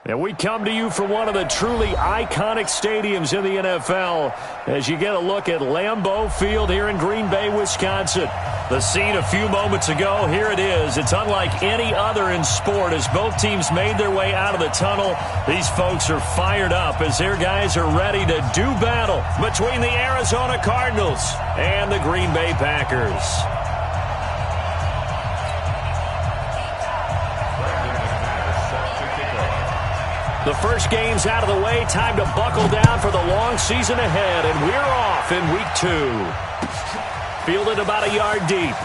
And we come to you from one of the truly iconic stadiums in the NFL as you get a look at Lambeau Field here in Green Bay, Wisconsin. The scene a few moments ago, here it is. It's unlike any other in sport as both teams made their way out of the tunnel. These folks are fired up as their guys are ready to do battle between the Arizona Cardinals and the Green Bay Packers. The first game's out of the way. Time to buckle down for the long season ahead. And we're off in week 2. Fielded about a yard deep.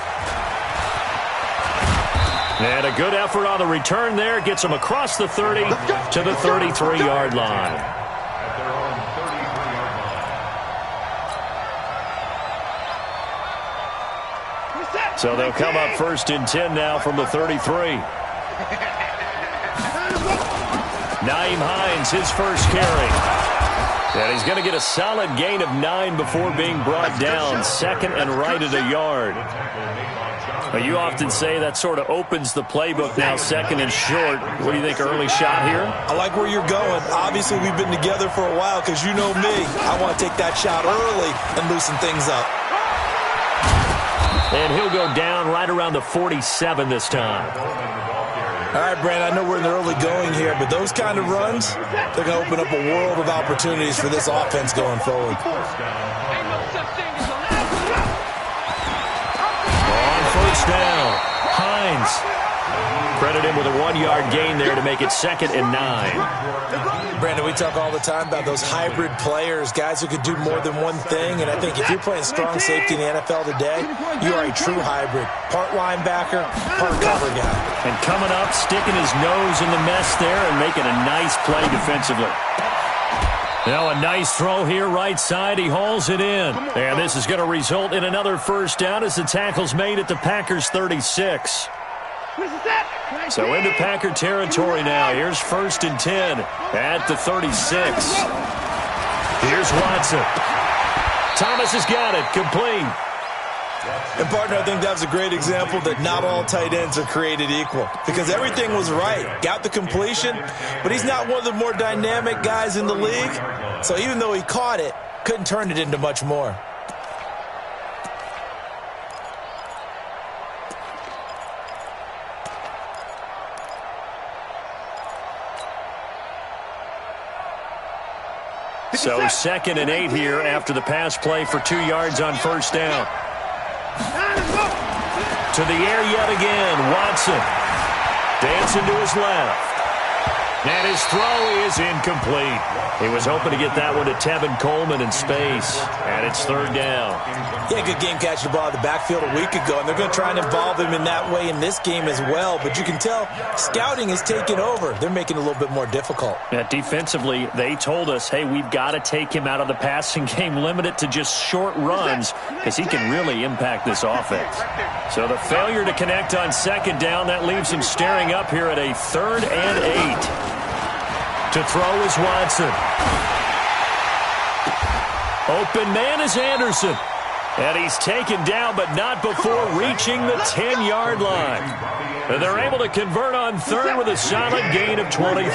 And a good effort on the return there. Gets him across the 30 to the 33-yard line. So they'll come up first and 10 now from the 33. Nyheim Hines, his first carry. And he's going to get a solid gain of 9 before being brought down. Second and right at a yard. Well, you often say that sort of opens the playbook now, second and short. What do you think, early shot here? I like where you're going. Obviously, we've been together for a while because you know me. I want to take that shot early and loosen things up. And he'll go down right around the 47 this time. All right, Brand, I know we're in the early going here, but those kind of runs, they're going to open up a world of opportunities for this offense going forward. On first down, Hines. Credit him with a 1-yard gain there to make it second and 9. Brandon, we talk all the time about those hybrid players, guys who could do more than one thing, and I think if you're playing strong safety in the NFL today, you are a true hybrid. Part linebacker, part cover guy. And coming up, sticking his nose in the mess there and making a nice play defensively. Now a nice throw here, right side. He hauls it in. And this is going to result in another first down as the tackle's made at the Packers' 36. So into Packer territory now. Here's first and 10 at the 36. Here's Watson. Thomas has got it. Complete. And, partner, I think that was a great example that not all tight ends are created equal because everything was right. Got the completion, but he's not one of the more dynamic guys in the league. So even though he caught it, couldn't turn it into much more. So second and 8 here after the pass play for 2 yards on first down. To the air yet again, Watson. Dancing to his left. And his throw is incomplete. He was hoping to get that one to Tevin Coleman in space. And it's third down. Yeah, good game catching the ball in the backfield a week ago, and they're going to try and involve him in that way in this game as well. But you can tell scouting is taking over. They're making it a little bit more difficult. Yeah, defensively, they told us, hey, we've got to take him out of the passing game, limit it to just short runs because he can really impact this offense. So the failure to connect on second down, that leaves him staring up here at a third and 8. To throw is Watson. Open man is Anderson. And he's taken down, but not before reaching the 10-yard line. And they're able to convert on third with a solid gain of 23.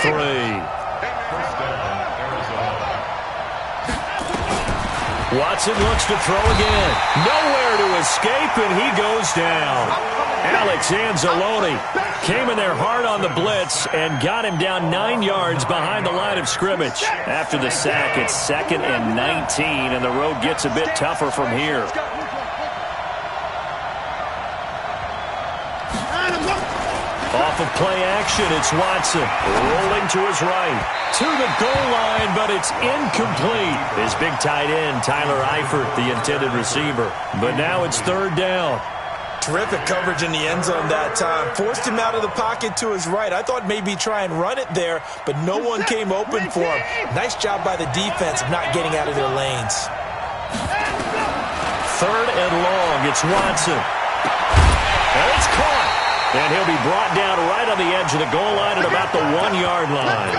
Watson looks to throw again. Nowhere to escape, and he goes down. Alex Anzalone came in there hard on the blitz and got him down 9 yards behind the line of scrimmage. After the sack, it's second and 19, and the road gets a bit tougher from here. Off of play action, it's Watson rolling to his right. To the goal line, but it's incomplete. His big tight end, Tyler Eifert, the intended receiver. But now it's third down. Terrific coverage in the end zone that time. Forced him out of the pocket to his right. I thought maybe try and run it there, but no one came open for him. Nice job by the defense of not getting out of their lanes. Third and long. It's Watson. And it's caught. And he'll be brought down right on the edge of the goal line at about the 1-yard line.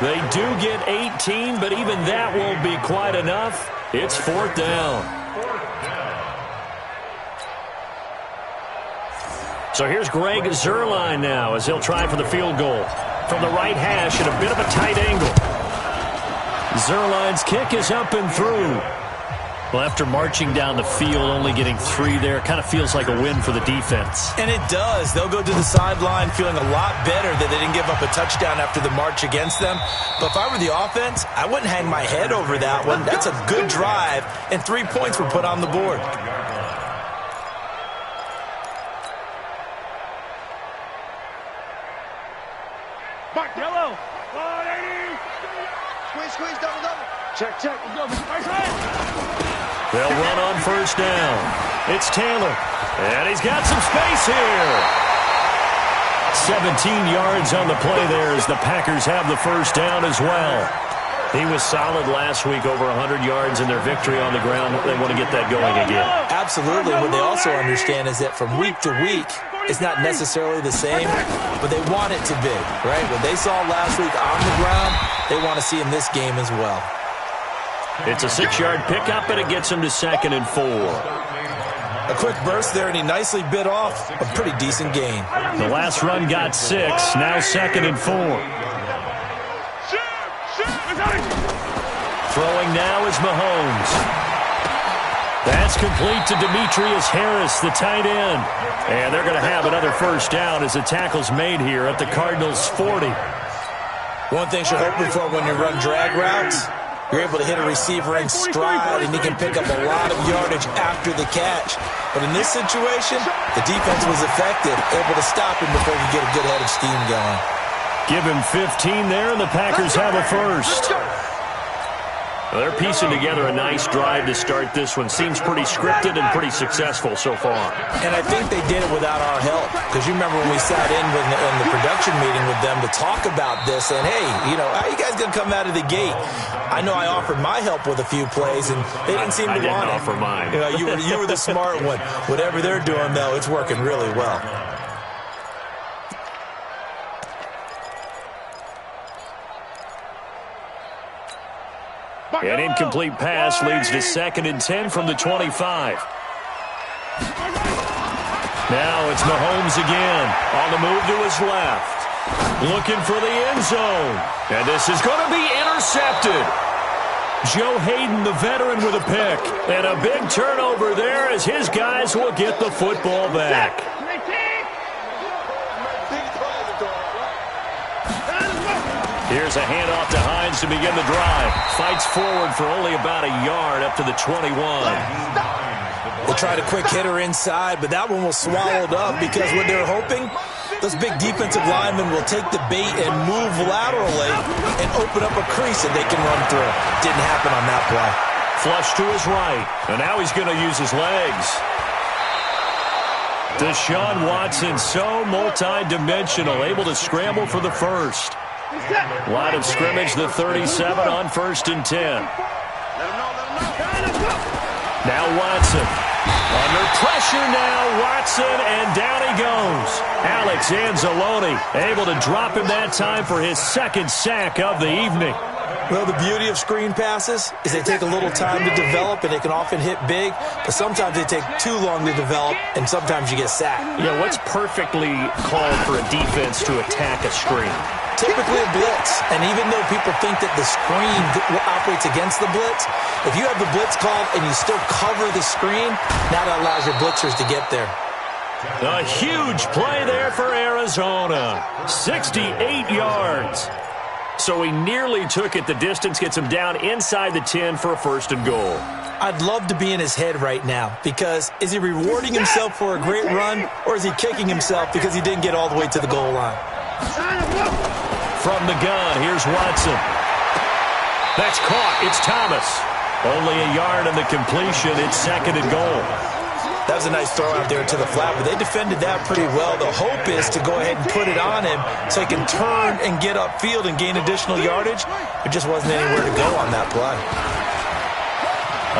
They do get 18, but even that won't be quite enough. It's fourth down. So here's Greg Zuerlein now as he'll try for the field goal. from the right hash at a bit of a tight angle. Zerline's kick is up and through. Well, after marching down the field, only getting 3 there, kind of feels like a win for the defense. And it does. They'll go to the sideline feeling a lot better that they didn't give up a touchdown after the march against them. But if I were the offense, I wouldn't hang my head over that one. That's a good drive, and 3 points were put on the board. Back yellow. 180. Squeeze, double. Check. They'll run on first down. It's Taylor. And he's got some space here. 17 yards on the play there as the Packers have the first down as well. He was solid last week, over 100 yards in their victory on the ground. They want to get that going again. Absolutely. What they also understand is that from week to week, it's not necessarily the same, but they want it to be, right? What they saw last week on the ground, they want to see in this game as well. It's a 6-yard pickup, and it gets him to 2nd and 4. A quick burst there, and he nicely bit off a pretty decent gain. The last run got 6, now 2nd and 4. Throwing now is Mahomes. That's complete to Demetrius Harris, the tight end. And they're going to have another first down as the tackle's made here at the Cardinals' 40. One thing you're hoping for when you run drag routes, you're able to hit a receiver in stride, and he can pick up a lot of yardage after the catch. But in this situation, the defense was effective, able to stop him before he get a good head of steam going. Give him 15 there, and the Packers have a first. Well, they're piecing together a nice drive to start this one. Seems pretty scripted and pretty successful so far. And I think they did it without our help. Because you remember when we sat in the production meeting with them to talk about this, and hey, how you guys going to come out of the gate? I know I offered my help with a few plays, and they didn't seem to want it. I didn't offer mine. You were the smart one. Whatever they're doing, though, it's working really well. An incomplete pass leads to 2nd and 10 from the 25. Now it's Mahomes again. On the move to his left. Looking for the end zone. And this is going to be intercepted. Joe Hayden, the veteran, with a pick. And a big turnover there as his guys will get the football back. Here's a handoff to Hines to begin the drive. Fights forward for only about a yard up to the 21. They tried a quick hitter inside, but that one was swallowed up because what they're hoping, those big defensive linemen will take the bait and move laterally and open up a crease that they can run through. Didn't happen on that play. Flush to his right, and now he's going to use his legs. Deshaun Watson, so multi-dimensional, able to scramble for the first. Line of scrimmage, the 37 on 1st and 10. Now Watson. Under pressure now, Watson, and down he goes. Alex Anzalone able to drop him that time for his 2nd sack of the evening. Well, the beauty of screen passes is they take a little time to develop, and they can often hit big, but sometimes they take too long to develop, and sometimes you get sacked. Yeah, what's perfectly called for a defense to attack a screen? Typically a blitz, and even though people think that the screen operates against the blitz, if you have the blitz called and you still cover the screen, now that allows your blitzers to get there. A huge play there for Arizona. 68 yards. So he nearly took it the distance, gets him down inside the 10 for a 1st and goal. I'd love to be in his head right now, because is he rewarding himself for a great run, or is he kicking himself because he didn't get all the way to the goal line? From the gun, here's Watson. That's caught. It's Thomas. Only a yard on the completion. It's 2nd and goal. That was a nice throw out there to the flat, but they defended that pretty well. The hope is to go ahead and put it on him so he can turn and get upfield and gain additional yardage. There just wasn't anywhere to go on that play.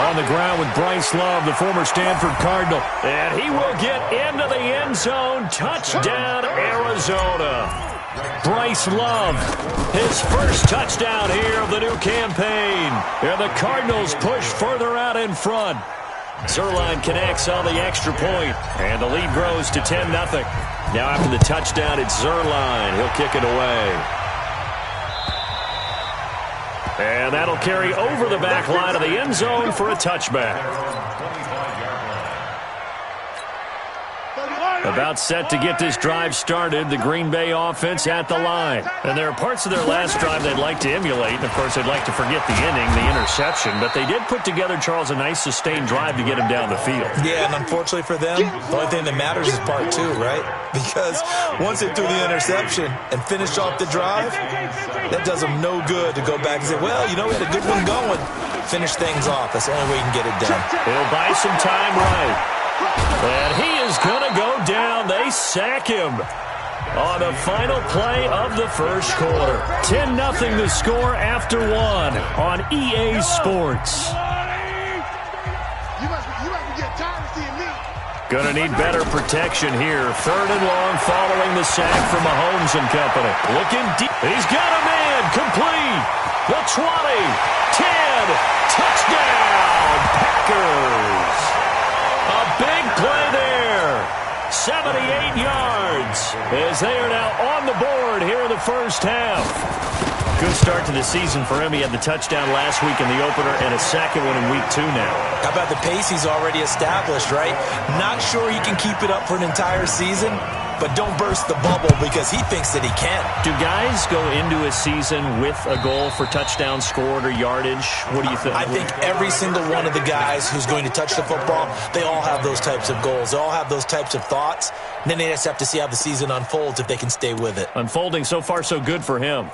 On the ground with Bryce Love, the former Stanford Cardinal. And he will get into the end zone. Touchdown, Arizona. Bryce Love, his first touchdown here of the new campaign. And the Cardinals push further out in front. Zerline connects on the extra point, and the lead grows to 10-0. Now after the touchdown, it's Zerline. He'll kick it away. And that'll carry over the back line of the end zone for a touchback. About set to get this drive started, the Green Bay offense at the line. And there are parts of their last drive they'd like to emulate. And, of course, they'd like to forget the inning, the interception. But they did put together, Charles, a nice sustained drive to get him down the field. Yeah, and unfortunately for them, the only thing that matters is part two, right? Because once they threw the interception and finished off the drive, that does them no good to go back and say, well, you know, we had a good one going. Finish things off. That's the only way you can get it done. He'll buy some time right. And he is going to go down. They sack him on the final play of the first quarter. 10-0 the score after one on EA Sports. Going to need better protection here. 3rd and long following the sack from Mahomes and company. Looking deep. He's got a man. Complete. The 20. 10. Touchdown. Packers. A big play there. 78 yards as they are now on the board here in the first half. Good start to the season for him. He had the touchdown last week in the opener and a second one in week 2 now. How about the pace he's already established, right? Not sure he can keep it up for an entire season, but don't burst the bubble because he thinks that he can. Do guys go into a season with a goal for touchdown scored or yardage? What do you think? I think every single one of the guys who's going to touch the football, they all have those types of goals. They all have those types of thoughts. And then they just have to see how the season unfolds if they can stay with it. Unfolding so far so good for him.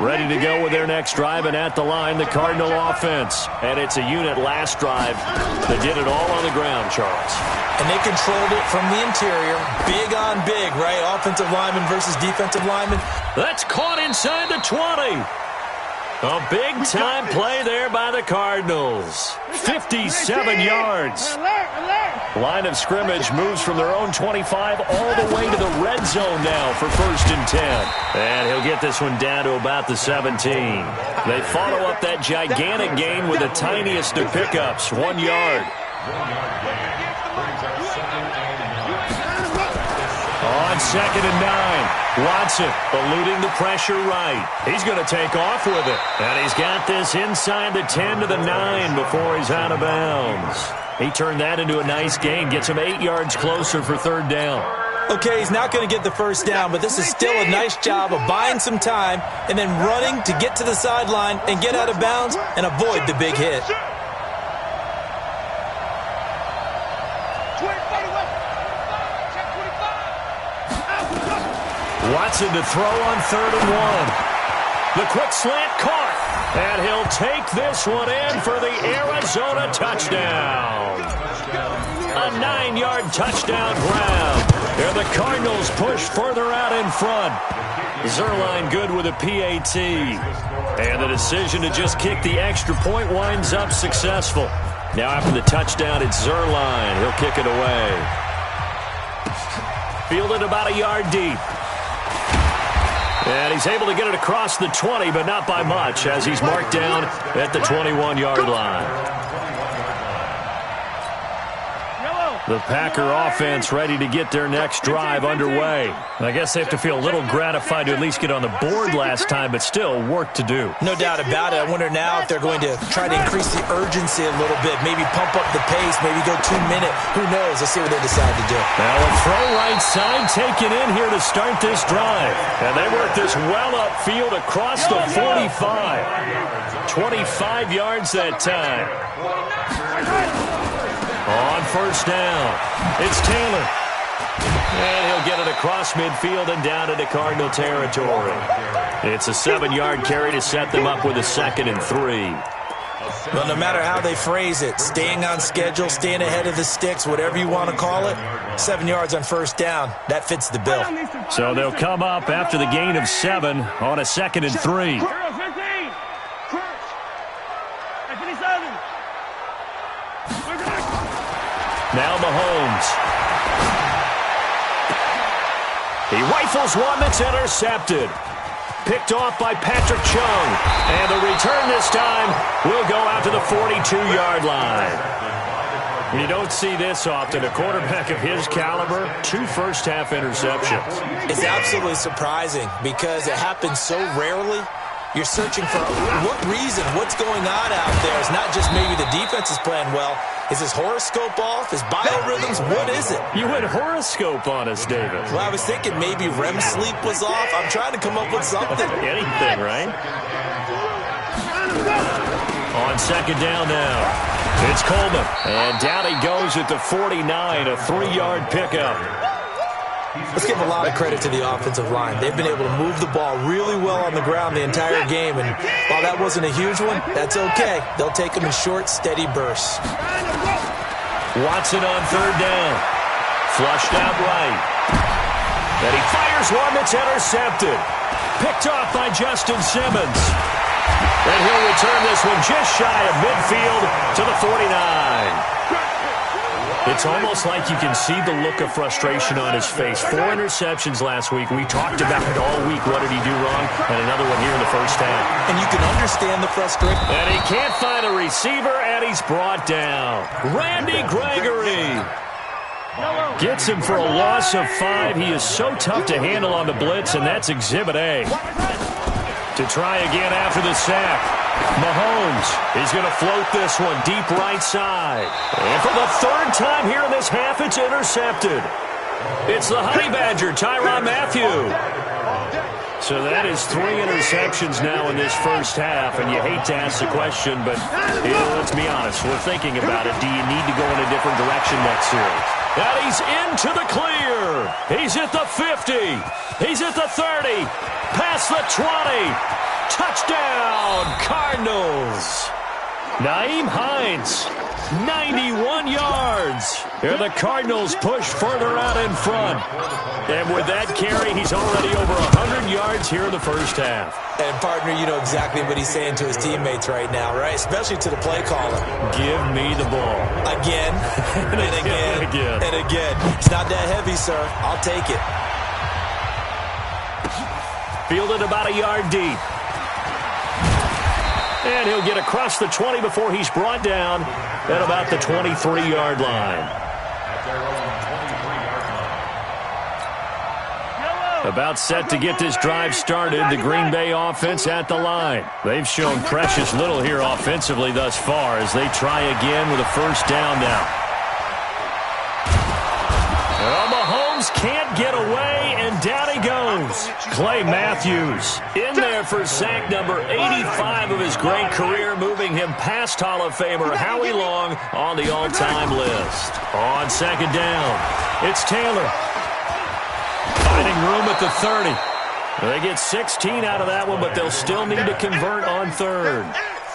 Ready to go with their next drive, and at the line, the Cardinal offense. And it's a unit last drive that did it all on the ground, Charles. And they controlled it from the interior. Big on big, right? Offensive lineman versus defensive lineman. That's caught inside the 20. A big-time play there by the Cardinals. 57 yards. Line of scrimmage moves from their own 25 all the way to the red zone now for 1st and 10. And he'll get this one down to about the 17. They follow up that gigantic gain with the tiniest of pickups, 1 yard. On 2nd and 9, Watson eluding the pressure right. He's going to take off with it. And he's got this inside the 10 to the 9 before he's out of bounds. He turned that into a nice gain, gets him 8 yards closer for 3rd down. Okay, he's not going to get the first down, but this is still a nice job of buying some time and then running to get to the sideline and get out of bounds and avoid the big hit. Watson to throw on 3rd and 1. The quick slant caught. And he'll take this one in for the Arizona touchdown. A 9-yard touchdown grab. There the Cardinals push further out in front. Zerline good with a PAT. And the decision to just kick the extra point winds up successful. Now after the touchdown, it's Zerline. He'll kick it away. Fielded about a yard deep. And he's able to get it across the 20, but not by much, as he's marked down at the 21-yard line. The Packer offense ready to get their next drive underway. I guess they have to feel a little gratified to at least get on the board last time, but still work to do. No doubt about it. I wonder now if they're going to try to increase the urgency a little bit, maybe pump up the pace, maybe go 2-minute. Who knows? Let's see what they decide to do. Now a throw right side taken in here to start this drive. And they work this well upfield across the 45. 25 yards that time. On 1st down, it's Taylor. And he'll get it across midfield and down into Cardinal territory. It's a 7-yard carry to set them up with a 2nd and 3. Well, no matter how they phrase it, staying on schedule, staying ahead of the sticks, whatever you want to call it, 7 yards on 1st down, that fits the bill. So they'll come up after the gain of 7 on a 2nd and 3. Now Mahomes. He rifles one that's intercepted. Picked off by Patrick Chung. And the return this time will go out to the 42-yard line. You don't see this often. A quarterback of his caliber, 2 first-half interceptions. It's absolutely surprising because it happens so rarely. You're searching for what reason, what's going on out there. It's not just maybe the defense is playing well. Is his horoscope off? His biorhythms? What is it? You went horoscope on us, David. Well, I was thinking maybe REM sleep was off. I'm trying to come up with something. Anything, right? On second down now. It's Coleman. And down he goes at the 49, a 3-yard pickup. Let's give a lot of credit to the offensive line. They've been able to move the ball really well on the ground the entire game. And while that wasn't a huge one, that's okay. They'll take them in short, steady bursts. Watson on third down. Flushed out right. And he fires one that's intercepted. Picked off by Justin Simmons. And he'll return this one just shy of midfield to the 49. It's almost like you can see the look of frustration on his face. 4 interceptions last week. We talked about it all week. What did he do wrong? And another one here in the first half. And you can understand the frustration. And he can't find a receiver, and he's brought down. Randy Gregory gets him for a loss of 5. He is so tough to handle on the blitz, and that's Exhibit A. To try again after the sack. Mahomes is going to float this one deep right side. And for the 3rd time here in this half, it's intercepted. It's the Honey Badger, Tyrann Mathieu. So that is 3 interceptions now in this first half, and you hate to ask the question, but let's be honest, we're thinking about it. Do you need to go in a different direction next series? And he's into the clear. He's at the 50. He's at the 30. Past the 20. Touchdown, Cardinals. Nyheim Hines, 91 yards. And the Cardinals push further out in front. And with that carry, he's already over 100 yards here in the first half. And, partner, you know exactly what he's saying to his teammates right now, right? Especially to the play caller. Give me the ball. Again, and again, and again. It's not that heavy, sir. I'll take it. Fielded about a yard deep. And he'll get across the 20 before he's brought down at about the 23-yard line. About set to get this drive started, the Green Bay offense at the line. They've shown precious little here offensively thus far as they try again with a first down now. Well, Mahomes can't get away, and down he goes. Clay Matthews in there for sack number 85 of his great career, moving him past Hall of Famer Howie Long on the all-time list. On second down, it's Taylor. Finding room at the 30. They get 16 out of that one, but they'll still need to convert on third.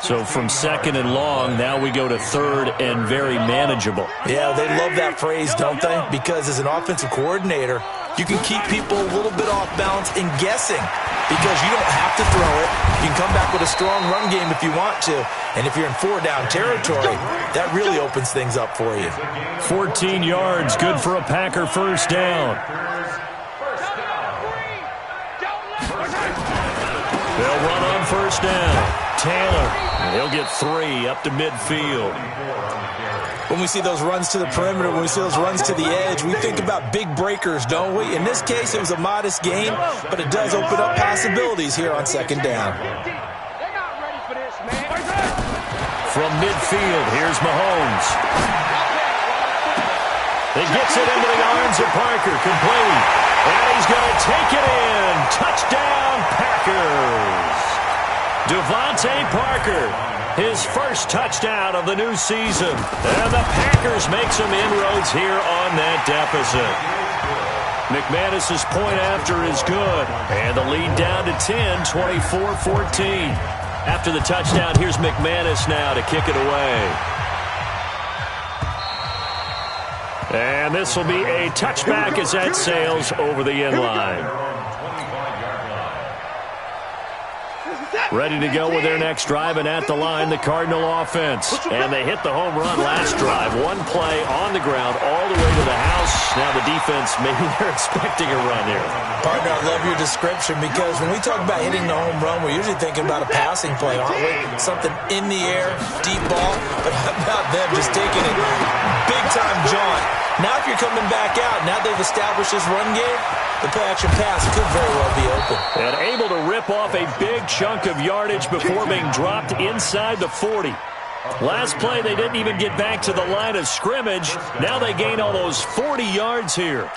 So from second and long, now we go to third and very manageable. Yeah, they love that phrase, don't they? Because as an offensive coordinator, you can keep people a little bit off balance and guessing because you don't have to throw it. You can come back with a strong run game if you want to. And if you're in 4-down territory, that really opens things up for you. 14 yards, good for a Packer first down. They'll run on first down. Taylor, he'll get 3 up to midfield. When we see those runs to the perimeter, when we see those runs to the edge, we think about big breakers, don't we? In this case, it was a modest gain, but it does open up possibilities here on second down. From midfield, here's Mahomes. He gets it into the arms of Parker, complete. And he's going to take it in. Touchdown, Packers. Devontae Parker, his first touchdown of the new season. And the Packers make some inroads here on that deficit. McManus's point after is good. And the lead down to 10, 24-14. After the touchdown, here's McManus now to kick it away. And this will be a touchback as that sails over the end line. Ready to go with their next drive, and at the line, the Cardinal offense. And they hit the home run last drive. One play on the ground all the way to the house. Now the defense, maybe they're expecting a run here. Partner, I love your description because when we talk about hitting the home run, we're usually thinking about a passing play, aren't we? Something in the air, deep ball. But how about them just taking it big-time jaunt. Now if you're coming back out, now they've established this run game, the play-action pass could very well be open. And able to rip off a big chunk of yardage before being dropped inside the 40. Last play, they didn't even get back to the line of scrimmage. Now they gain almost 40 yards here.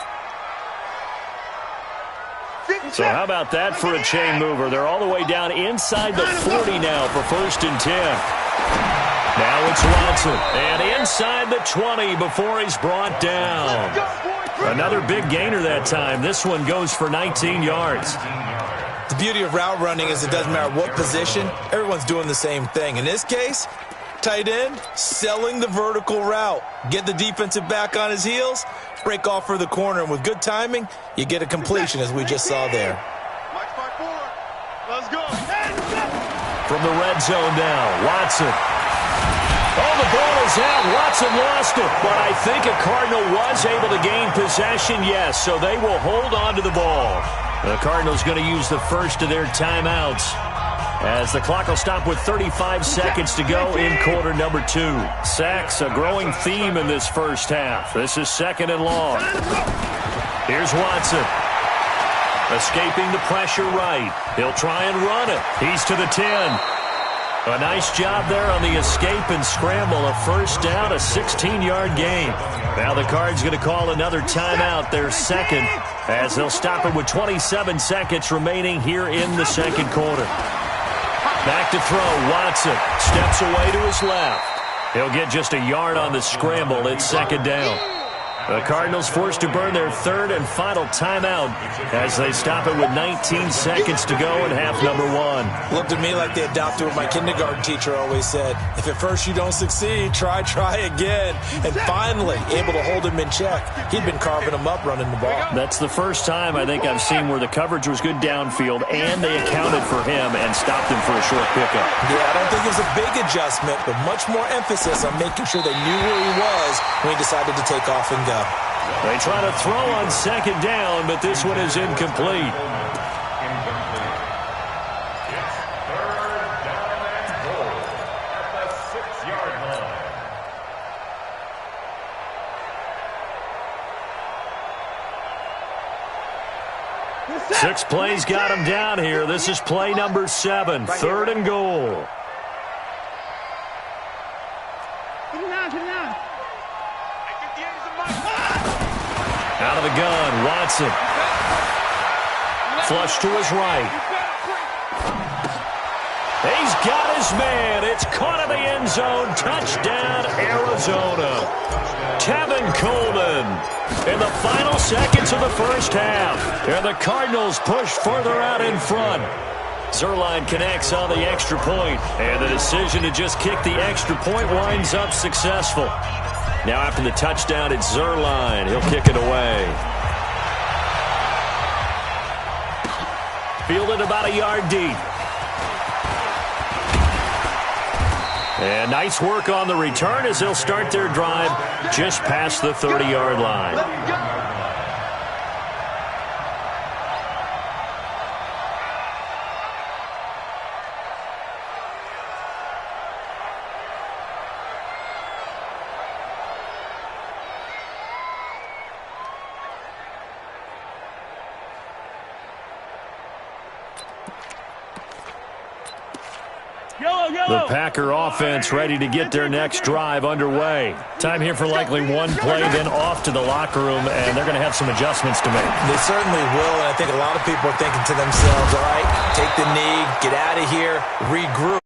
So how about that for a chain mover? They're all the way down inside the 40 now for 1st and 10. Now it's Watson. And inside the 20 before he's brought down. Another big gainer that time. This one goes for 19 yards. The beauty of route running is it doesn't matter what position. Everyone's doing the same thing. In this case, tight end, selling the vertical route. Get the defensive back on his heels, break off for the corner, and with good timing, you get a completion as we just saw there. Let's go. From the red zone now, Watson. Oh, the ball is out. Watson lost it. But I think a Cardinal was able to gain possession, yes, so they will hold on to the ball. The Cardinals going to use the first of their timeouts, as the clock will stop with 35 seconds to go in quarter number 2. Sacks, a growing theme in this first half. This is 2nd and long. Here's Watson. Escaping the pressure right. He'll try and run it. He's to the 10. A nice job there on the escape and scramble. A first down, a 16-yard gain. Now the Cards going to call another timeout, their second, as they'll stop it with 27 seconds remaining here in the second quarter. Back to throw, Watson steps away to his left. He'll get just a yard on the scramble. It's 2nd down. The Cardinals forced to burn their 3rd and final timeout as they stop it with 19 seconds to go in half number 1. Looked at me like they adopted what my kindergarten teacher always said. If at first you don't succeed, try again. And finally, able to hold him in check. He'd been carving him up running the ball. That's the first time I think I've seen where the coverage was good downfield and they accounted for him and stopped him for a short pickup. Yeah, I don't think it was a big adjustment, but much more emphasis on making sure they knew where he was when he decided to take off and go. They try to throw on 2nd down, but this one is incomplete. Six plays got him down here. This is play number 7, 3rd and goal. Out of the gun, Watson. Flush to his right. He's got his man. It's caught in the end zone. Touchdown, Arizona. Tevin Coleman in the final seconds of the first half. And the Cardinals push further out in front. Zuerlein connects on the extra point, and the decision to just kick the extra point winds up successful. Now after the touchdown, it's Zuerlein. He'll kick it away. Fielded about a yard deep. And nice work on the return as they'll start their drive just past the 30-yard line. The Packer offense ready to get their next drive underway. Time here for likely one play, then off to the locker room, and they're going to have some adjustments to make. They certainly will, and I think a lot of people are thinking to themselves, all right, take the knee, get out of here, regroup.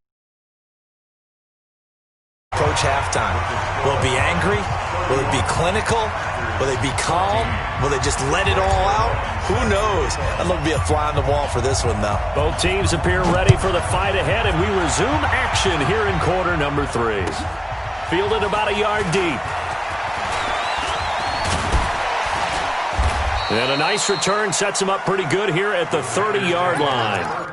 Approach halftime. Will it be angry? Will it be clinical? Will they be calm? Will they just let it all out? Who knows? I'd love to be a fly on the wall for this one, though. Both teams appear ready for the fight ahead, and we resume action here in quarter number 3. Fielded about a yard deep. And a nice return sets him up pretty good here at the 30-yard line.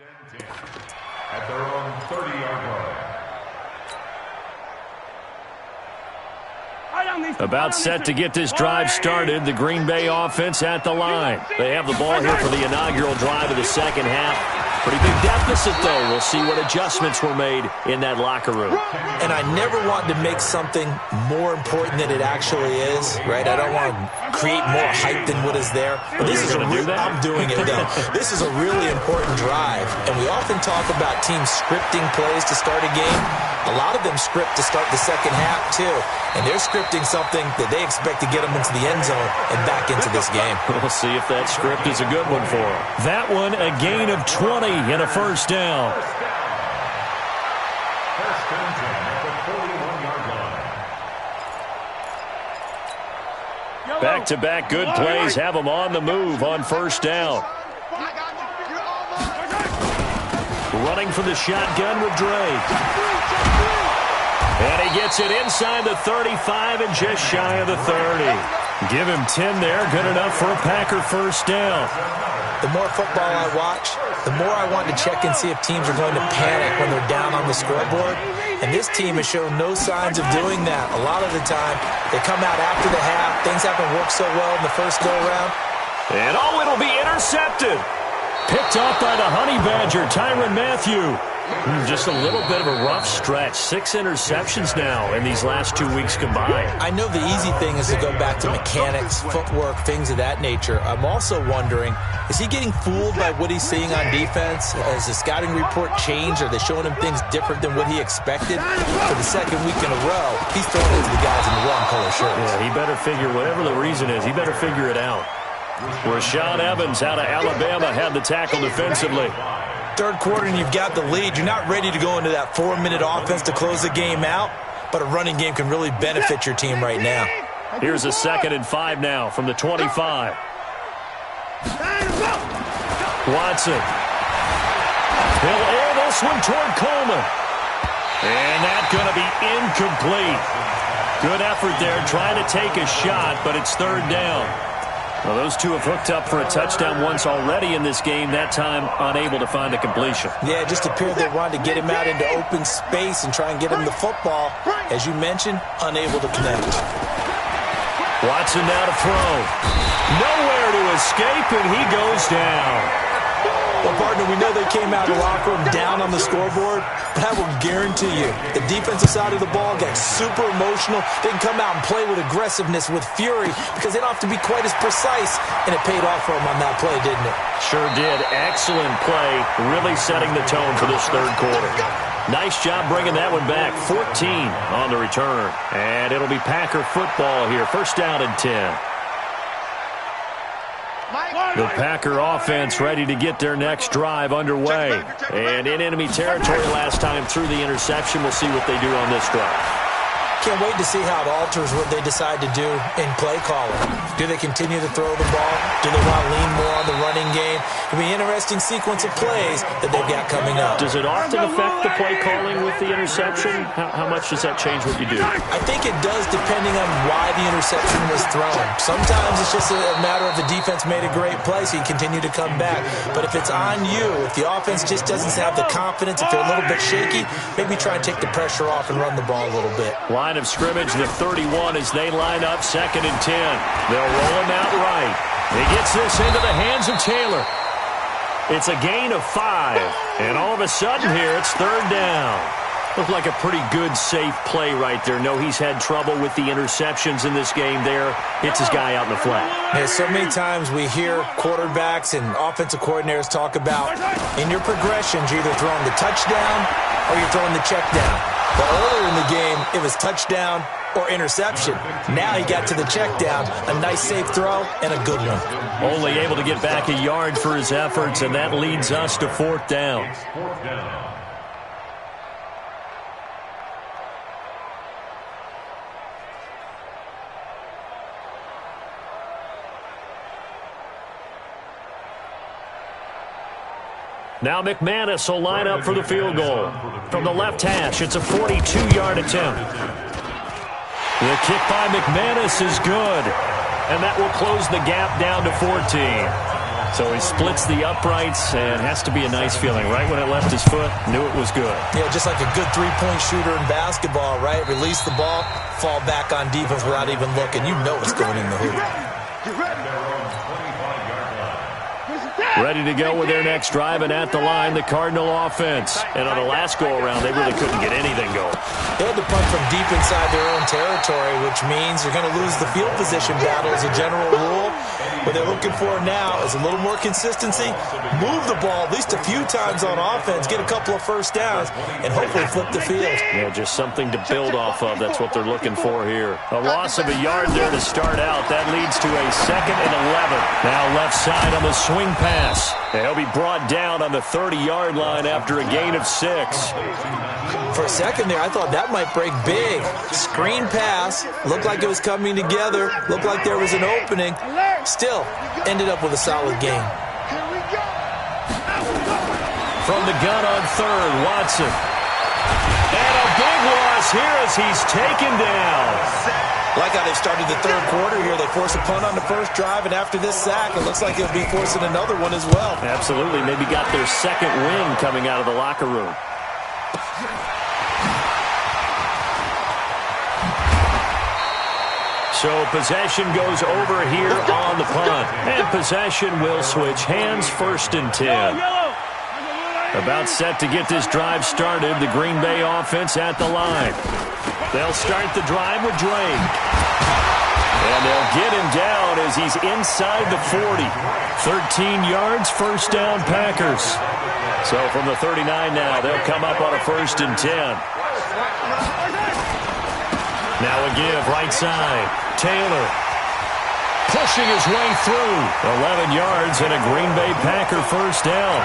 At their own 30-yard line. About set to get this drive started. The Green Bay offense at the line. They have the ball here for the inaugural drive of the second half. Pretty big deficit, though. We'll see what adjustments were made in that locker room. And I never want to make something more important than it actually is, right? I don't want to create more hype than what is there. But this is I'm doing it, though. This is a really important drive. And we often talk about teams scripting plays to start a game. A lot of them script to start the second half, too. And they're scripting something that they expect to get them into the end zone and back into this game. We'll see if that script is a good one for them. That one, a gain of 20 and a first down. First and 10 at the 41-yard line. Back-to-back good plays have them on the move on first down. Running for the shotgun with Drake. And he gets it inside the 35 and just shy of the 30. Give him 10 there. Good enough for a Packer first down. The more football I watch, the more I want to check and see if teams are going to panic when they're down on the scoreboard. And this team has shown no signs of doing that. A lot of the time, they come out after the half. Things haven't worked so well in the first go-around. And it'll be intercepted. Picked off by the Honey Badger, Tyrann Mathieu. Just a little bit of a rough stretch. 6 interceptions now in these last 2 weeks combined. I know the easy thing is to go back to mechanics, footwork, things of that nature. I'm also wondering, is he getting fooled by what he's seeing on defense? Has the scouting report changed? Are they showing him things different than what he expected? For the second week in a row, he's throwing it to the guys in the wrong color shirts. Yeah, he better figure, whatever the reason is, he better figure it out. Rashaan Evans out of Alabama had the tackle defensively. Third quarter and you've got the lead. You're not ready to go into that 4-minute offense to close the game out, but a running game can really benefit your team right now. Here's a 2nd and 5 now from the 25. Watson. He'll air this one toward Coleman. And that's going to be incomplete. Good effort there trying to take a shot, but it's third down. Well, those two have hooked up for a touchdown once already in this game, that time unable to find a completion. Yeah, it just appeared they wanted to get him out into open space and try and get him the football. As you mentioned, unable to connect. Watson now to throw. Nowhere to escape, and he goes down. Well, partner, we know they came out of the locker room down on the scoreboard, but I will guarantee you the defensive side of the ball got super emotional. They can come out and play with aggressiveness, with fury, because they don't have to be quite as precise, and it paid off for them on that play, didn't it? Sure did. Excellent play, really setting the tone for this third quarter. Nice job bringing that one back. 14 on the return, and it'll be Packer football here. First down and 10. The Packer offense ready to get their next drive underway. And in enemy territory last time through the interception. We'll see what they do on this drive. Can't wait to see how it alters what they decide to do in play calling. Do they continue to throw the ball? Do they want to lean more on the running game? It'll be an interesting sequence of plays that they've got coming up. Does it often affect the play calling with the interception? How much does that change what you do? I think it does depending on why the interception was thrown. Sometimes it's just a matter of the defense made a great play, so you continue to come back. But if it's on you, if the offense just doesn't have the confidence, if they're a little bit shaky, maybe try and take the pressure off and run the ball a little bit. Line of scrimmage, the 31 as they line up, 2nd and 10. They'll roll him out right. He gets this into the hands of Taylor. It's a gain of 5. And all of a sudden here, it's third down. Looked like a pretty good, safe play right there. No, he's had trouble with the interceptions in this game there. Hits his guy out in the flat. Yeah, so many times we hear quarterbacks and offensive coordinators talk about in your progressions, you're either throwing the touchdown or you're throwing the check down. But earlier in the game, it was touchdown or interception. Now he got to the check down, a nice safe throw, and a good one. Only able to get back a yard for his efforts, and that leads us to fourth down. Now McManus will line up for the field goal. From the left hash, it's a 42-yard attempt. The kick by McManus is good, and that will close the gap down to 14. So he splits the uprights and has to be a nice feeling. Right when it left his foot, knew it was good. Yeah, just like a good three-point shooter in basketball, right? Release the ball, fall back on defense without even looking. You know it's going in the hoop. Ready to go with their next drive, and at the line, the Cardinal offense. And on the last go-around, they really couldn't get anything going. They had to punt from deep inside their own territory, which means you're going to lose the field position battle as a general rule. What they're looking for now is a little more consistency, move the ball at least a few times on offense, get a couple of first downs, and hopefully flip the field. Yeah, just something to build off of. That's what they're looking for here. A loss of a yard there to start out. That leads to a 2nd and 11. Now left side on the swing pass. And he'll be brought down on the 30-yard line after a gain of 6. For a second there, I thought that might break big. Screen pass. Looked like it was coming together. Looked like there was an opening. Still, ended up with a solid game. From the gun on 3rd, Watson. And a big loss here as he's taken down. Like how they started the 3rd quarter here. They forced a punt on the first drive, and after this sack, it looks like they'll be forcing another one as well. Absolutely. Maybe got their 2nd win coming out of the locker room. So possession goes over here on the punt. And possession will switch hands, 1st and 10. About set to get this drive started. The Green Bay offense at the line. They'll start the drive with Drake. And they'll get him down as he's inside the 40. 13 yards, 1st down Packers. So from the 39 now, they'll come up on a 1st and 10. Now a give, right side. Taylor pushing his way through. 11 yards and a Green Bay Packer 1st down.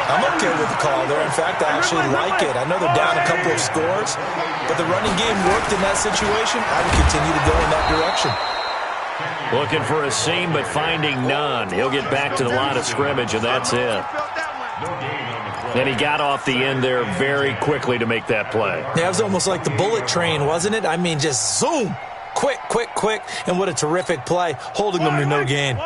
I'm okay with the call there. In fact, I actually like it. I know they're down a couple of scores, but the running game worked in that situation. I would continue to go in that direction. Looking for a seam, but finding none. He'll get back to the line of scrimmage, and that's it. And he got off the end there very quickly to make that play. Yeah, it was almost like the bullet train, wasn't it? I mean, just zoom. Quick, quick, quick. And what a terrific play, holding them to no gain.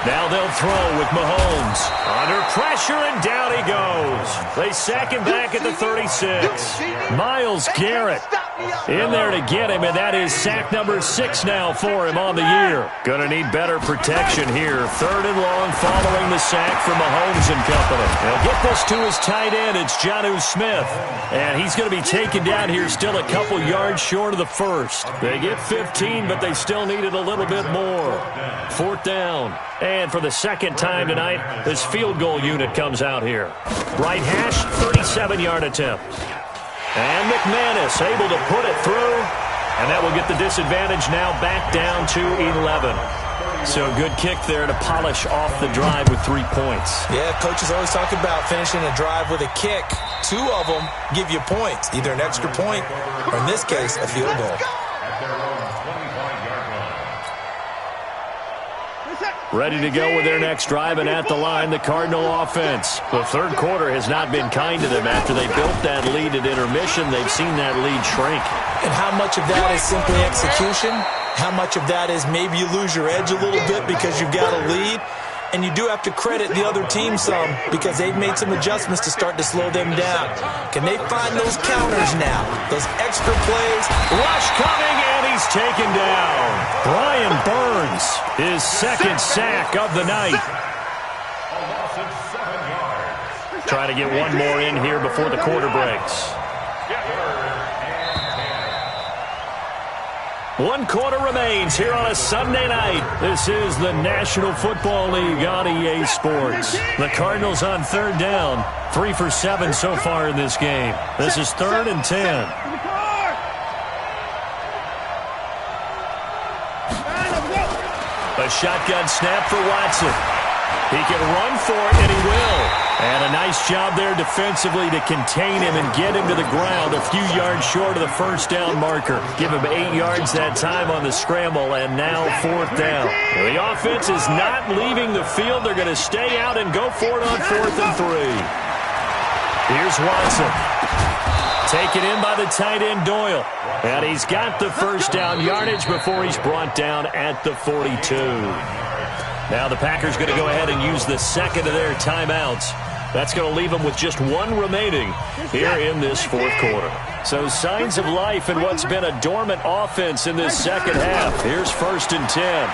Now they'll throw with Mahomes. Under pressure, and down he goes. They sack him back at the 36. Myles Garrett in there to get him, and that is sack number 6 now for him on the year. Gonna need better protection here. 3rd and long following the sack from Mahomes and company. They'll get this to his tight end. It's Jonnu Smith. And he's going to be taken down here still a couple yards short of the 1st. They get 15, but they still needed a little bit more. 4th down. And for the 2nd time tonight, this field goal unit comes out here. Right hash, 37-yard attempt. And McManus able to put it through. And that will get the disadvantage now back down to 11. So a good kick there to polish off the drive with 3 points. Yeah, coaches always talk about finishing a drive with a kick. 2 of them give you points, either an extra point or, in this case, a field goal. Ready to go with their next drive, and at the line, the Cardinal offense. The 3rd quarter has not been kind to them. After they built that lead at intermission, they've seen that lead shrink. And how much of that is simply execution? How much of that is maybe you lose your edge a little bit because you've got a lead? And you do have to credit the other team some because they've made some adjustments to start to slow them down. Can they find those counters now? Those extra plays? Rush coming, and he's taken down. Brian Burns, his 2nd sack of the night. Try to get one more in here before the quarter breaks. 1 quarter remains here on a Sunday night. This is the National Football League on EA Sports. The Cardinals on 3rd down. 3 for 7 so far in this game. This is 3rd and 10. A shotgun snap for Watson. He can run for it, and he will. And a nice job there defensively to contain him and get him to the ground a few yards short of the 1st down marker. Give him 8 yards that time on the scramble, and now 4th down. The offense is not leaving the field. They're going to stay out and go for it on 4th and 3. Here's Watson. Taken in by the tight end, Doyle. And he's got the first down yardage before he's brought down at the 42. Now the Packers going to go ahead and use the second of their timeouts. That's going to leave them with just one remaining here in this fourth quarter. So signs of life in what's been a dormant offense in this second half. Here's 1st and 10.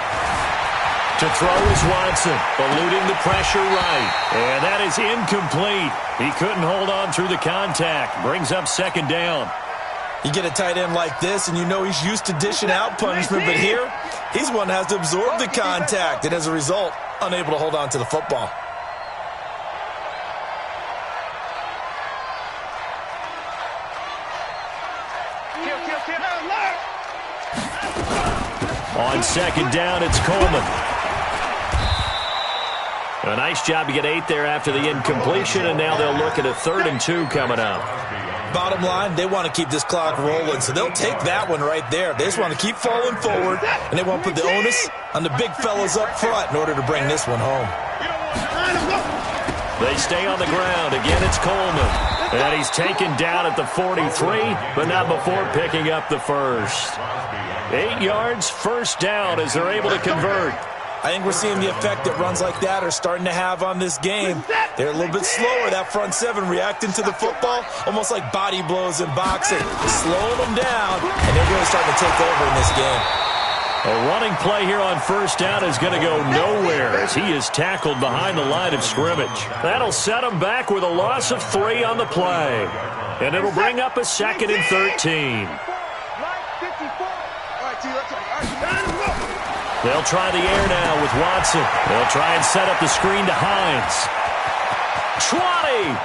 To throw is Watson, eluding the pressure right. And that is incomplete. He couldn't hold on through the contact. Brings up 2nd down. You get a tight end like this, and you know he's used to dishing out punishment, but here, he's one that has to absorb the contact, and as a result, unable to hold on to the football. On 2nd down, it's Coleman. A nice job to get 8 there after the incompletion, and now they'll look at a 3rd and 2 coming up. Bottom line, they want to keep this clock rolling, so they'll take that one right there. They just want to keep falling forward, and they want to put the onus on the big fellas up front in order to bring this one home. They stay on the ground. Again, it's Coleman. And he's taken down at the 43, but not before picking up the first. 8 yards, 1st down as they're able to convert. I think we're seeing the effect that runs like that are starting to have on this game. They're a little bit slower, that front 7, reacting to the football, almost like body blows in boxing. Slowing them down, and they're really starting to take over in this game. A running play here on 1st down is going to go nowhere as he is tackled behind the line of scrimmage. That'll set him back with a loss of 3 on the play. And it'll bring up a 2nd and 13. They'll try the air now with Watson. They'll try and set up the screen to Hines. 20!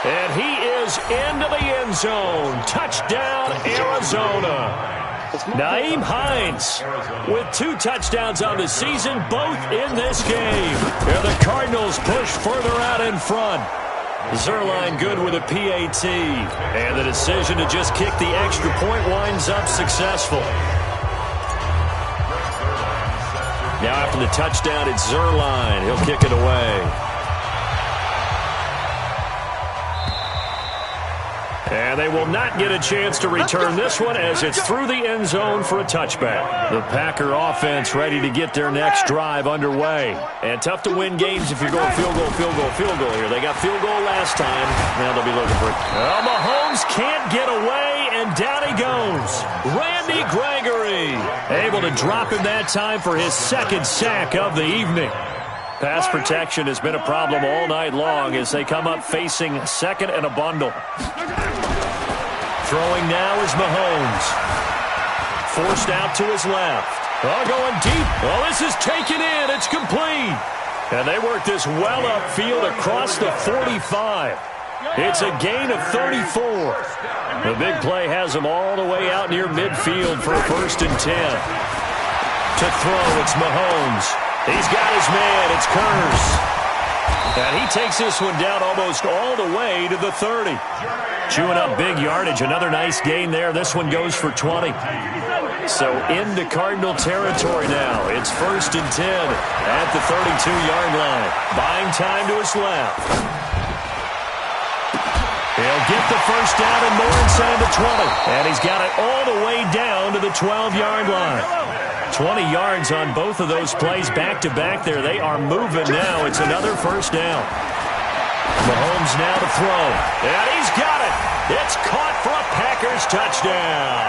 And he is into the end zone. Touchdown, Arizona. Nyheim Hines with 2 touchdowns on the season, both in this game. And the Cardinals push further out in front. Zerline good with a PAT. And the decision to just kick the extra point winds up successful. Now after the touchdown, it's Zerline. He'll kick it away. And they will not get a chance to return this one as it's through the end zone for a touchback. The Packer offense ready to get their next drive underway. And tough to win games if you're going field goal, field goal, field goal here. They got field goal last time. Now they'll be looking for it. Well, Mahomes can't get away, and down he goes. Randy Gregory able to drop him that time for his 2nd sack of the evening. Pass protection has been a problem all night long as they come up facing 2nd and a bundle. Throwing now is Mahomes. Forced out to his left. Oh, going deep. Oh, this is taken in. It's complete. And they work this well upfield across the 45. It's a gain of 34. The big play has them all the way out near midfield for a 1st and 10. To throw, it's Mahomes. He's got his man. It's Curse. And he takes this one down almost all the way to the 30. Chewing up big yardage. Another nice gain there. This one goes for 20. So into Cardinal territory now. It's 1st and 10 at the 32-yard line. Buying time to his left. He'll get the first down and more inside the 20. And he's got it all the way down to the 12-yard line. 20 yards on both of those plays back-to-back there. They are moving now. It's another 1st down. Mahomes now to throw. And he's got it. It's caught for a Packers touchdown.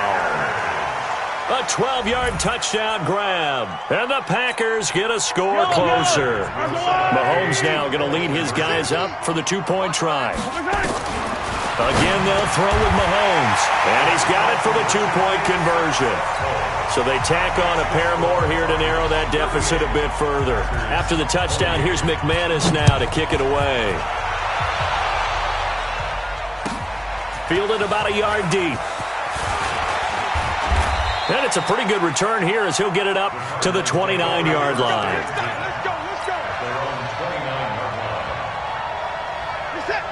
A 12-yard touchdown grab. And the Packers get a score closer. Mahomes now going to lead his guys up for the 2-point try. Again, they'll throw with Mahomes. And he's got it for the 2-point conversion. So they tack on a pair more here to narrow that deficit a bit further. After the touchdown, here's McManus now to kick it away. Fielded about a yard deep. And it's a pretty good return here as he'll get it up to the 29-yard line.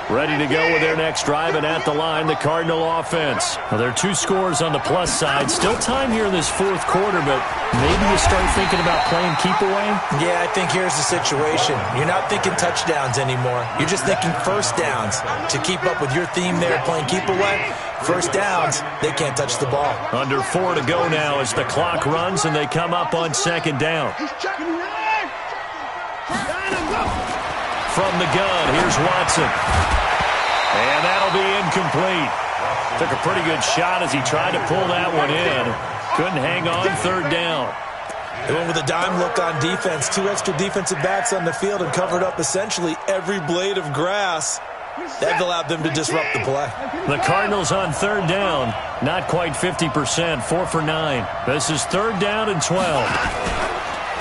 Ready to go with their next drive, and at the line, the Cardinal offense. Well, there are 2 scores on the plus side. Still time here in this 4th quarter, but maybe you start thinking about playing keep away? Yeah, I think here's the situation. You're not thinking touchdowns anymore. You're just thinking first downs. To keep up with your theme there, playing keep away, first downs, they can't touch the ball. Under 4 to go now as the clock runs, and they come up on 2nd down. From the gun, here's Watson. And that'll be incomplete. Took a pretty good shot as he tried to pull that one in. Couldn't hang on 3rd down. They went with a dime look on defense. 2 extra defensive backs on the field and covered up essentially every blade of grass. That allowed them to disrupt the play. The Cardinals on 3rd down. Not quite 50%. 4 for 9. This is 3rd down and 12.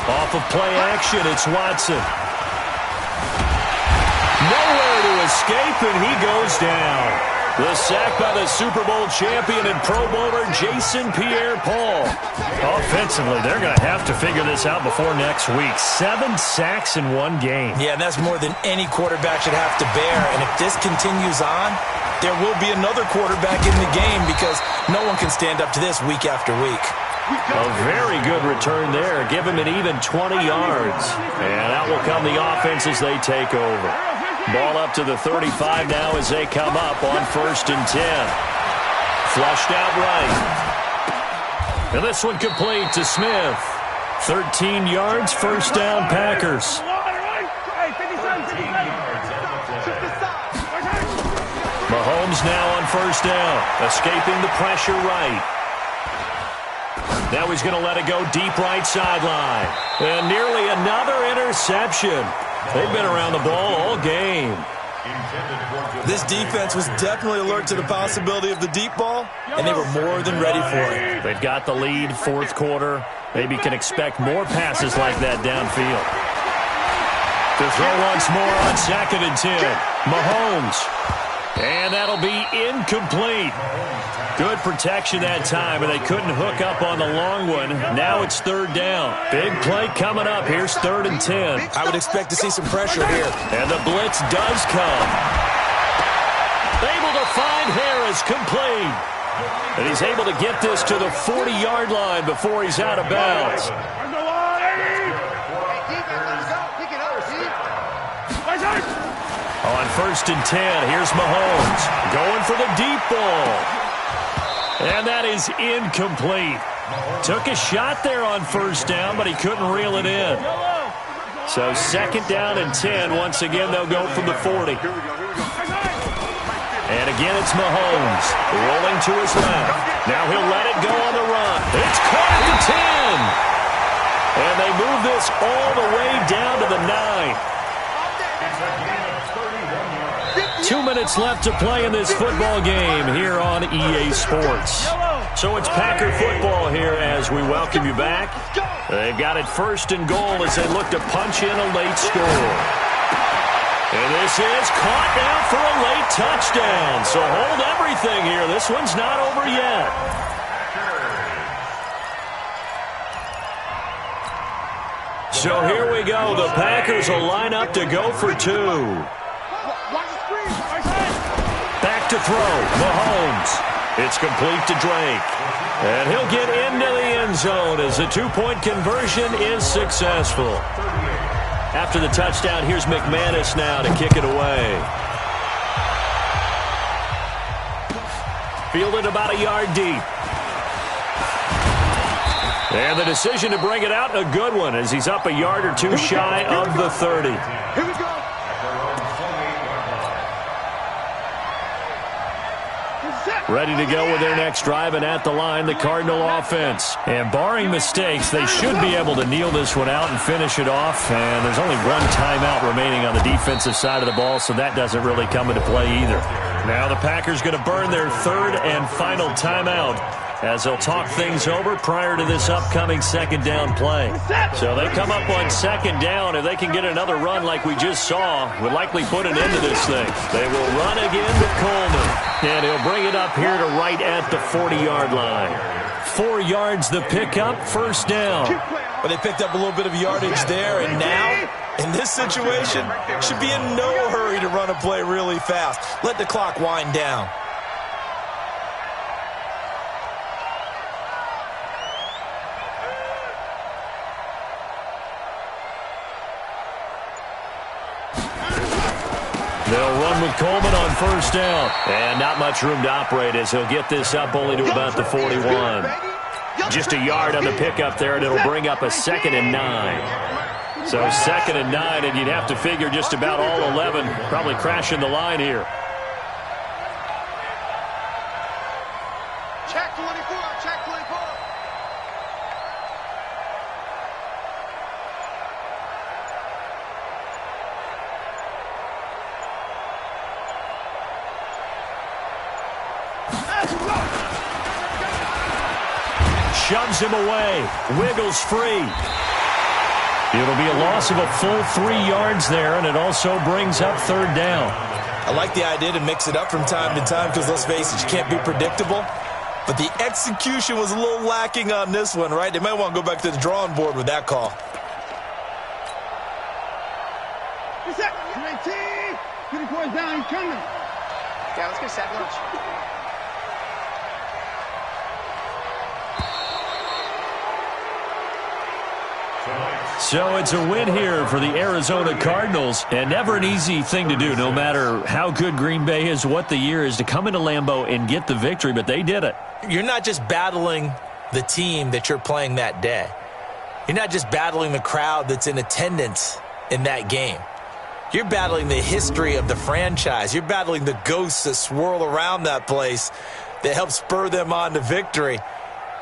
Off of play action, it's Watson. Nowhere to escape, and he goes down. The sack by the Super Bowl champion and Pro Bowler Jason Pierre-Paul. Offensively, they're going to have to figure this out before next week. 7 sacks in 1 game. Yeah, and that's more than any quarterback should have to bear. And if this continues on, there will be another quarterback in the game because no one can stand up to this week after week. A very good return there. Give him an even 20 yards. And out will come the offense as they take over. Ball up to the 35 now as they come up on 1st and 10. Flushed out right. And this one complete to Smith. 13 yards, 1st down, Packers. Mahomes now on 1st down, escaping the pressure right. Now he's going to let it go deep right sideline. And nearly another interception. They've been around the ball all game. This defense was definitely alert to the possibility of the deep ball, and they were more than ready for it. They've got the lead, 4th quarter. Maybe can expect more passes like that downfield. To throw once more on 2nd and 10. Mahomes. And that'll be incomplete. Good protection that time, and they couldn't hook up on the long one. Now it's 3rd down. Big play coming up. Here's 3rd and 10. I would expect to see some pressure here. And the blitz does come. Able to find Harris, complete. And he's able to get this to the 40-yard line before he's out of bounds. On 1st and 10, here's Mahomes going for the deep ball. And that is incomplete. Took a shot there on 1st down, but he couldn't reel it in. So 2nd down and 10. Once again, they'll go from the 40. And again, it's Mahomes rolling to his left. Now he'll let it go on the run. It's caught at the 10. And they move this all the way down to the 9. 2 minutes left to play in this football game here on EA Sports. So it's Packer football here as we welcome you back. They've got it 1st and goal as they look to punch in a late score. And this is caught now for a late touchdown. So hold everything here. This one's not over yet. So here we go. The Packers will line up to go for 2. Back to throw, Mahomes. It's complete to Drake. And he'll get into the end zone as the 2-point conversion is successful. After the touchdown, here's McManus now to kick it away. Fielded about a yard deep. And the decision to bring it out, a good one, as he's up a yard or 2 shy of the 30. Here we go. Ready to go with their next drive, and at the line, the Cardinal offense. And barring mistakes, they should be able to kneel this one out and finish it off. And there's only 1 timeout remaining on the defensive side of the ball, so that doesn't really come into play either. Now the Packers going to burn their 3rd and final timeout as they'll talk things over prior to this upcoming 2nd down play. So they come up on 2nd down. If they can get another run like we just saw, would likely put an end to this thing. They will run again with Coleman. And he'll bring it up here to right at the 40-yard line. 4 yards the pickup, 1st down. But they picked up a little bit of yardage there, and now In this situation, should be in no hurry to run a play really fast. Let the clock wind down. They'll run with Coleman on first down. And not much room to operate as he'll get this up only to about the 41. Just a yard on the pickup there, and it'll bring up a 2nd and 9. So 2nd and 9, and you'd have to figure just about all 11 probably crashing the line here. Check 24, check 24. Shoves him away. Wiggles free. It'll be a loss of a full 3 yards there, and it also brings up 3rd down. I like the idea to mix it up from time to time because, let's face it, you can't be predictable. But the execution was a little lacking on this one, right? They might want to go back to the drawing board with that call. Reset. 19. 24 down. He's coming. Yeah, let's get set lunch. So it's a win here for the Arizona Cardinals, and never an easy thing to do, no matter how good Green Bay is, what the year is, to come into Lambeau and get the victory, but they did it. You're not just battling the team that you're playing that day. You're not just battling the crowd that's in attendance in that game. You're battling the history of the franchise. You're battling the ghosts that swirl around that place that help spur them on to victory.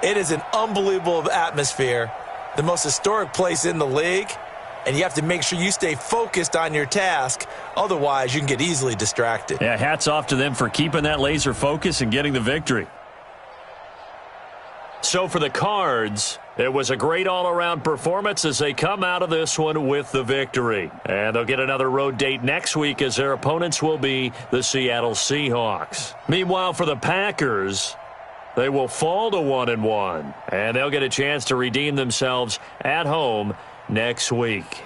It is an unbelievable atmosphere. The most historic place in the league, and you have to make sure you stay focused on your task. Otherwise, you can get easily distracted. Yeah, hats off to them for keeping that laser focus and getting the victory. So for the Cards, it was a great all-around performance as they come out of this one with the victory. And they'll get another road date next week as their opponents will be the Seattle Seahawks. Meanwhile, for the Packers, they will fall to 1-1, and they'll get a chance to redeem themselves at home next week.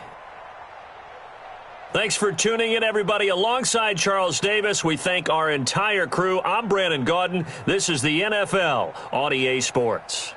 Thanks for tuning in, everybody. Alongside Charles Davis, we thank our entire crew. I'm Brandon Gaudin. This is the NFL on EA Sports.